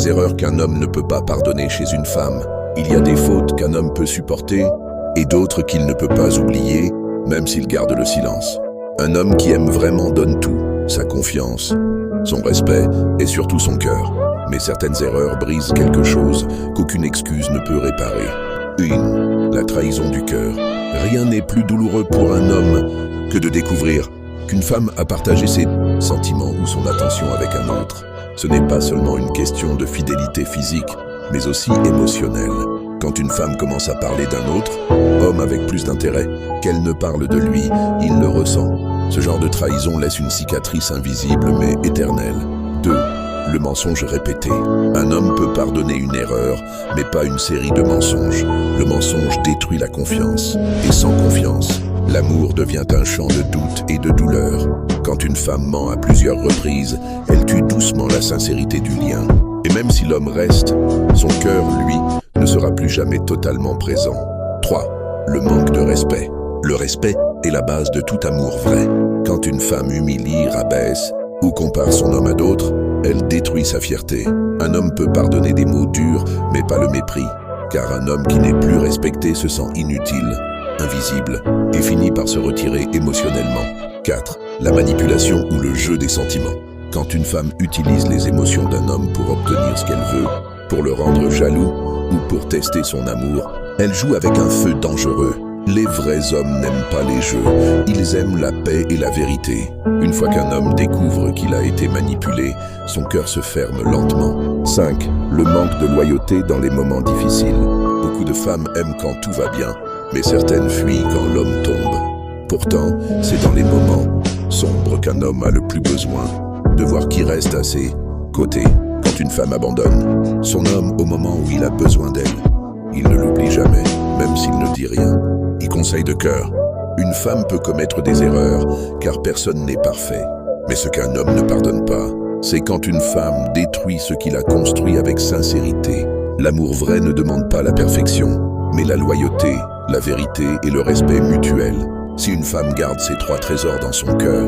des erreurs qu'un homme ne peut pas pardonner chez une femme. Il y a des fautes qu'un homme peut supporter et d'autres qu'il ne peut pas oublier, même s'il garde le silence. Un homme qui aime vraiment donne tout, sa confiance, son respect et surtout son cœur. Mais certaines erreurs brisent quelque chose qu'aucune excuse ne peut réparer. 1. La trahison du cœur. Rien n'est plus douloureux pour un homme que de découvrir qu'une femme a partagé ses sentiments ou son attention avec un autre. Ce n'est pas seulement une question de fidélité physique, mais aussi émotionnelle. Quand une femme commence à parler d'un autre, homme avec plus d'intérêt, qu'elle ne parle de lui, il le ressent. Ce genre de trahison laisse une cicatrice invisible mais éternelle. 2. Le mensonge répété. Un homme peut pardonner une erreur, mais pas une série de mensonges. Le mensonge détruit la confiance. Et sans confiance, l'amour devient un champ de doute et de douleur. Quand une femme ment à plusieurs reprises, elle tue doucement la sincérité du lien. Et même si l'homme reste, son cœur, lui, ne sera plus jamais totalement présent. 3. Le manque de respect. Le respect est la base de tout amour vrai. Quand une femme humilie, rabaisse ou compare son homme à d'autres, elle détruit sa fierté. Un homme peut pardonner des mots durs, mais pas le mépris. Car un homme qui n'est plus respecté se sent inutile, invisible, et finit par se retirer émotionnellement. 4. La manipulation ou le jeu des sentiments. Quand une femme utilise les émotions d'un homme pour obtenir ce qu'elle veut, pour le rendre jaloux ou pour tester son amour, elle joue avec un feu dangereux. Les vrais hommes n'aiment pas les jeux, ils aiment la paix et la vérité. Une fois qu'un homme découvre qu'il a été manipulé, son cœur se ferme lentement. 5. Le manque de loyauté dans les moments difficiles. Beaucoup de femmes aiment quand tout va bien, mais certaines fuient quand l'homme tombe. Pourtant, c'est dans les moments sombres qu'un homme a le plus besoin de voir qui reste à ses côtés. Quand une femme abandonne son homme au moment où il a besoin d'elle, il ne l'oublie jamais, même s'il ne dit rien. Il conseille de cœur. Une femme peut commettre des erreurs, car personne n'est parfait. Mais ce qu'un homme ne pardonne pas, c'est quand une femme détruit ce qu'il a construit avec sincérité. L'amour vrai ne demande pas la perfection, mais la loyauté, la vérité et le respect mutuel. Si une femme garde ces 3 trésors dans son cœur,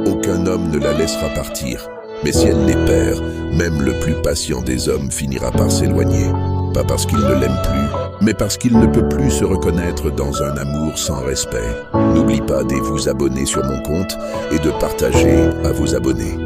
aucun homme ne la laissera partir. Mais si elle les perd, même le plus patient des hommes finira par s'éloigner. Pas parce qu'il ne l'aime plus, mais parce qu'il ne peut plus se reconnaître dans un amour sans respect. N'oublie pas de vous abonner sur mon compte et de partager à vos abonnés.